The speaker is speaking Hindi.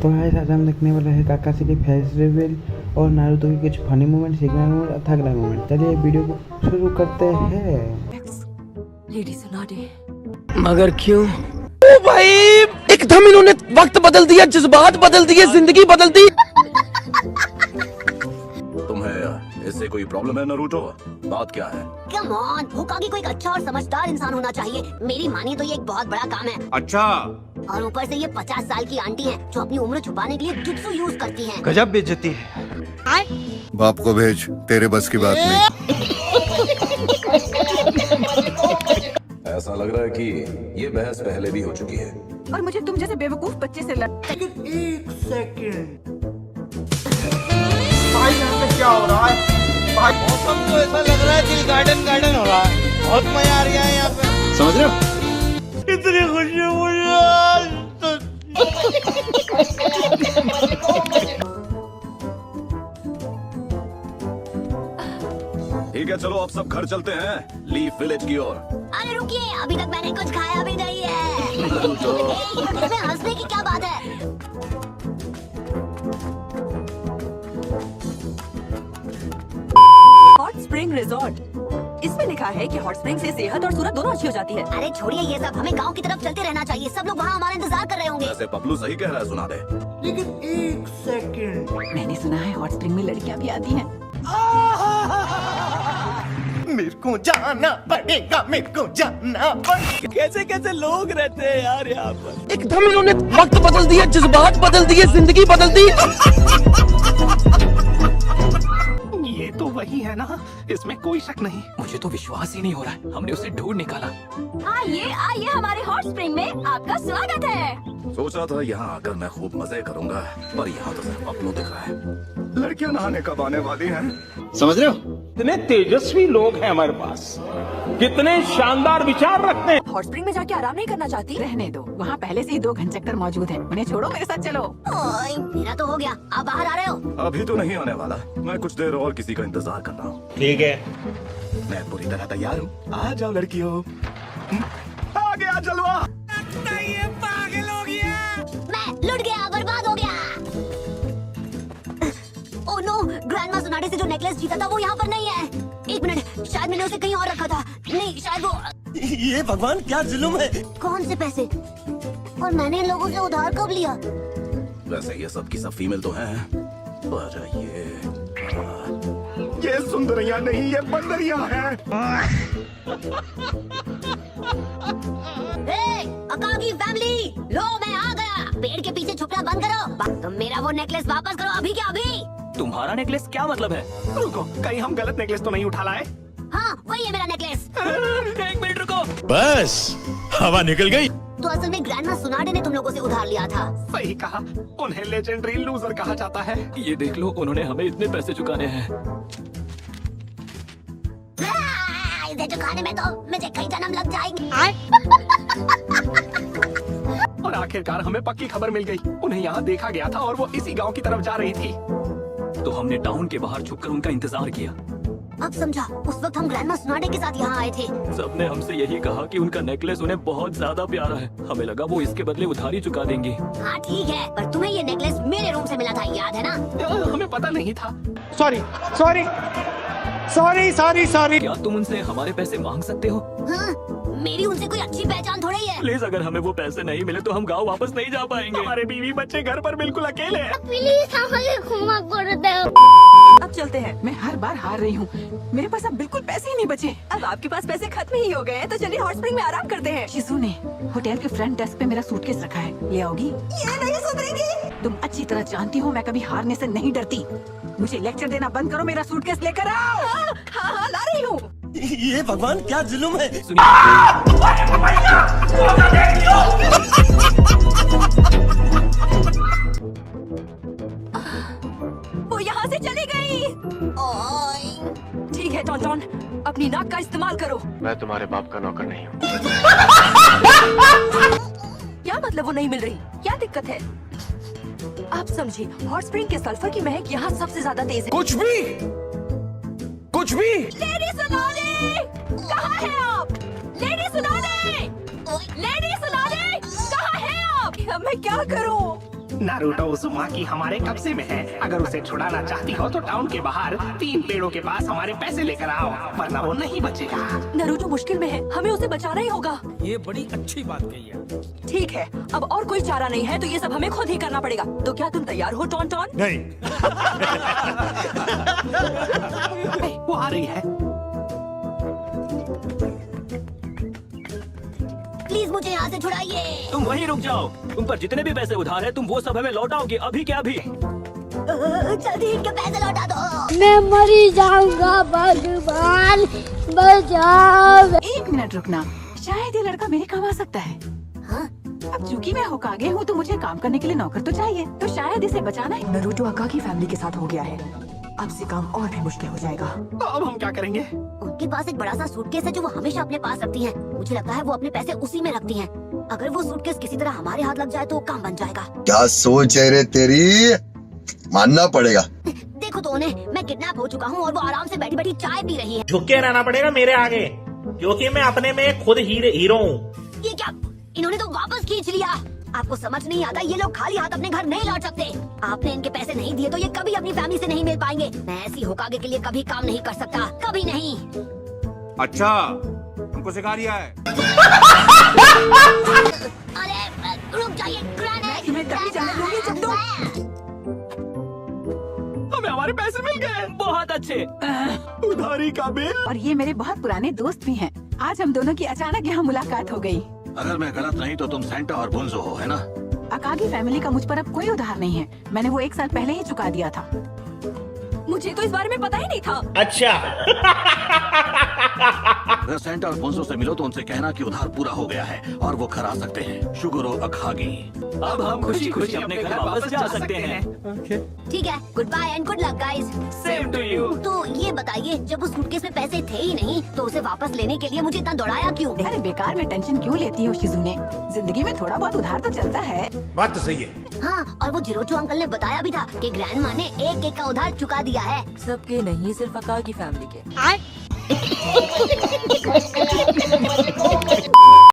तो आज हम देखने वाले हैं काकाशी की फेस रिवील और नारुतो की कुछ फनी मोमेंट, सीखने मोमेंट, अथागला मोमेंट। चलिए वीडियो को शुरू करते हैं। लेडी सुना दे। मगर क्यों? ओ भाई, एकदम इन्होंने वक्त बदल दिया, जज्बात बदल दिए, जिंदगी बदल दी। तुम्हें इससे कोई प्रॉब्लम है नारुतो? बात क्या है? कम ऑन, होकागे को एक अच्छा और समझदार इंसान होना चाहिए। मेरी मानिए तो ये एक बहुत बड़ा काम है। अच्छा, और ऊपर से ये 50 साल की आंटी है जो अपनी उम्र छुपाने के लिए जुत्सु यूज करती है। गजब बेइज्जती है। बाप को भेज, तेरे बस की बात नहीं। ऐसा लग रहा है कि ये बहस पहले भी हो चुकी है। और मुझे तुम जैसे बेवकूफ बच्चे से लड़। एक सेकंड भाई, यहाँ पे क्या हो रहा है भाई? मौसम तो ऐसा लग रहा है दिल गार्डन गार्डन हो रहा है। बहुत मजा आ रहा है यहाँ पे, समझ रहे हो? इतनी खुशी मुझे। ठीक है, चलो अब सब घर चलते हैं, लीफ विलेज की ओर। अरे रुकिए, अभी तक मैंने कुछ खाया भी नहीं है। इसमें हंसने की क्या बात है? हॉट स्प्रिंग रिजॉर्ट, इसमें लिखा है कि हॉट स्प्रिंग से सेहत और सूरत दोनों अच्छी हो जाती है। अरे छोड़िए ये सब, हमें गांव की तरफ चलते रहना चाहिए। सब लोग वहाँ हमारा इंतजार कर रहे होंगे। वैसे पपलू सही कह रहा है, सुना दे। लेकिन एक सेकंड, मैंने सुना है हॉट स्प्रिंग में लड़कियाँ भी आती हैं। मेरे को जाना पड़ेगा, मेरे को जाना पड़ेगा। कैसे कैसे लोग रहते हैं यार यहाँ पर। एकदम इन्होंने वक्त बदल दिया, जज्बात बदल दिए, जिंदगी बदल दी। ये तो वही है ना, इसमें कोई शक नहीं। मुझे तो विश्वास ही नहीं हो रहा है, हमने उसे ढूंढ निकाला। आइए आइए, हमारे हॉट स्प्रिंग में आपका स्वागत है। सोचा था यहाँ आकर मैं खूब मजे करूंगा, पर यहाँ तो सिर्फ पपलू दिख रहा है। लड़कियाँ नहाने कब आने वाली हैं? समझ रहे हो? कितने तेजस्वी लोग हैं हमारे पास, कितने शानदार विचार रखते हैं। हॉट स्प्रिंग में जाके आराम नहीं करना चाहती? रहने दो, वहाँ पहले से ही 2 घनचक्कर मौजूद हैं। उन्हें छोड़ो, मेरे साथ चलो। ओए, मेरा तो हो गया, आप बाहर आ रहे हो? अभी तो नहीं आने वाला, मैं कुछ देर और किसी का इंतजार कर रहा हूँ। ठीक है, मैं पूरी तरह तैयार हूँ, आ जाओ लड़कियों। आ गया जलवा। मैं लुट गया, बर्बाद हो गया। ओह नो, ग्रैंडमा सोनाडे से जो नेकलेस जीता था वो यहाँ पर नहीं है। एक मिनट, शायद मैंने उसे कहीं और रखा था। नहीं, शायद वो। ये भगवान क्या जुल्म है। कौन से पैसे? और मैंने इन लोगों से उधार कब लिया? वैसे ये सब की सब फीमेल तो हैं, पर ये सुंदरियां नहीं, ये बंदरियां हैं। अकागी फैमिली, लो मैं आ गया। पेड़ के पीछे छुपना बंद करो। तुम मेरा वो नेकलेस वापस करो, अभी क्या अभी। तुम्हारा नेकलेस क्या मतलब है? रुको, कहीं हम गलत नेकलेस तो नहीं उठा लाए? हाँ, वही है मेरा नेकलेस। एक मिनट रुको। बस हवा निकल गई। तो असल में ग्रैंडमा सोनाडे ने तुम लोगों से उधार लिया था। सही कहा, उन्हें लेजेंडरी लूजर कहा जाता है। ये देख लो, उन्होंने हमें इतने पैसे चुकाने हैं। इसे चुकाने में तो मुझे कई जन्म लग जाएंगे। और आखिरकार हमें पक्की खबर मिल गई। उन्हें यहाँ देखा गया था और वो इसी गांव की तरफ जा रही थी। तो हमने टाउन के बाहर छुपकर उनका इंतजार किया। अब समझा, उस वक्त हम ग्रैंडमा सोनाडे के साथ यहाँ आए थे। सबने हमसे यही कहा कि उनका नेकलेस उन्हें बहुत ज्यादा प्यारा है। हमें लगा वो इसके बदले उधारी चुका देंगे। हाँ ठीक है, पर तुम्हें ये नेकलेस मेरे रूम से मिला था, याद है ना? हमें पता नहीं था। Sorry sorry sorry sorry sorry. क्या तुम उनसे हमारे पैसे मांग सकते हो? हाँ, मेरी उनसे कोई अच्छी पहचान थोड़ी है। प्लीज, अगर हमें वो पैसे नहीं मिले तो हम गाँव वापस नहीं जा पाएंगे। हमारे बीवी बच्चे घर पर बिल्कुल अकेले हैं। प्लीज हमें क्षमा कर दो। अब चलते हैं, मैं हर बार हार रही हूँ। मेरे पास अब बिल्कुल पैसे ही नहीं बचे। अब आपके पास पैसे खत्म ही हो गए हैं, तो चलिए हॉट स्प्रिंग में आराम करते हैं। शिजू ने होटल के फ्रंट डेस्क पे मेरा सूटकेस रखा है, ले आओगी? ये नहीं सुधरेगी। तुम अच्छी तरह जानती हो मैं कभी हारने से नहीं डरती। मुझे लेक्चर देना बंद करो, मेरा सूटकेस लेकर आओ। हाँ, ला रही हूँ। ये भगवान क्या जुल्म है। वो यहाँ से चली गई। ठीक है टॉन, अपनी नाक का इस्तेमाल करो। मैं तुम्हारे बाप का नौकर नहीं हूँ। क्या मतलब वो नहीं मिल रही? क्या दिक्कत है? आप समझिए, हॉट स्प्रिंग के सल्फर की महक यहाँ सबसे ज्यादा तेज है। कुछ भी। लेडी सोनाडे, कहाँ है आप? लेडी सोनाडे, लेडी सोनाडे, कहाँ है आप? अब मैं क्या करूँ? नारुतो उज़ुमाकी हमारे कब्जे में है। अगर उसे छुड़ाना चाहती हो तो टाउन के बाहर 3 पेड़ों के पास हमारे पैसे लेकर आओ, वरना वो नहीं बचेगा। नारुतो मुश्किल में है, हमें उसे बचाना ही होगा। ये बड़ी अच्छी बात कही है। ठीक है, अब और कोई चारा नहीं है तो ये सब हमें खुद ही करना पड़ेगा। तो क्या तुम तैयार हो टॉन टॉन? नहीं। वो आ रही है। प्लीज मुझे यहाँ से छुड़ाइए। तुम वहीं रुक जाओ। तुम पर जितने भी पैसे उधार है तुम वो सब हमें लौटाओगे अभी के अभी। जल्दी इनके पैसे लौटा दो। मैं मरी जाऊंगा, भगवान बचाओ। 1 मिनट रुकना, शायद ये लड़का मेरे काम आ सकता है। हाँ? अब चूंकि मैं होकागे हूँ तो मुझे काम करने के लिए नौकर तो चाहिए, तो शायद इसे बचाना ही। नारुतो अकागी फैमिली के साथ हो गया है, अब से काम और भी मुश्किल हो जाएगा। तो अब हम क्या करेंगे? उनके पास एक बड़ा सा सूटकेस है जो वो हमेशा अपने पास रखती हैं। मुझे लगता है वो अपने पैसे उसी में रखती हैं। अगर वो सूटकेस किसी तरह हमारे हाथ लग जाए तो काम बन जाएगा। क्या सोच है रे तेरी, मानना पड़ेगा। देखो तो उन्हें, मैं किडनैप हो चुका हूँ और वो आराम से बैठी बैठी चाय पी रही है। झुक के रहना पड़ेगा मेरे आगे, क्योंकि मैं अपने में खुद हीरो हूँ। ये क्या, इन्होंने तो वापस खींच लिया। आपको समझ नहीं आता, ये लोग खाली हाथ अपने घर नहीं लौट सकते। आपने इनके पैसे नहीं दिए तो ये कभी अपनी फैमिली से नहीं मिल पाएंगे। मैं ऐसी होकागे के लिए कभी काम नहीं कर सकता, कभी नहीं। अच्छा, हमको सिखा रिया है। अरे रुक जाइए, ग्रेनेड। तुम्हें तभी जाने दूंगी जब तुम। हमें हमारे पैसे मिल गए। बहुत अच्छे। उधारी का बिल। और ये मेरे बहुत पुराने दोस्त भी हैं। आज हम दोनों की अचानक यहाँ मुलाकात हो गई। अगर मैं गलत नहीं तो तुम सेंटा और बुंजो हो, है ना? अकागी फैमिली का मुझ पर अब कोई उधार नहीं है। मैंने वो 1 साल पहले ही चुका दिया था। मुझे तो इस बारे में पता ही नहीं था। अच्छा। अगर सेंटा और बुंजो से मिलो तो उनसे कहना कि उधार पूरा हो गया है और वो घर आ सकते हैं। शुगुरो अखागी। अब हम खुशी खुशी अपने घर वापस जा सकते हैं। ठीक है, goodbye and good luck guys. Same to you. तो ये बताइए, जब उस सूटकेस में पैसे थे ही नहीं तो उसे वापस लेने के लिए मुझे इतना दौड़ाया क्यों? अरे बेकार में टेंशन क्यों लेती हो शिजुने? जिंदगी में थोड़ा बहुत उधार तो चलता है। बात तो सही है। हाँ, और वो जिरोचो अंकल ने बताया भी था कि ग्रैंडमा ने एक का उधार चुका दिया है। सबके नहीं, सिर्फ अकागी फैमिली के।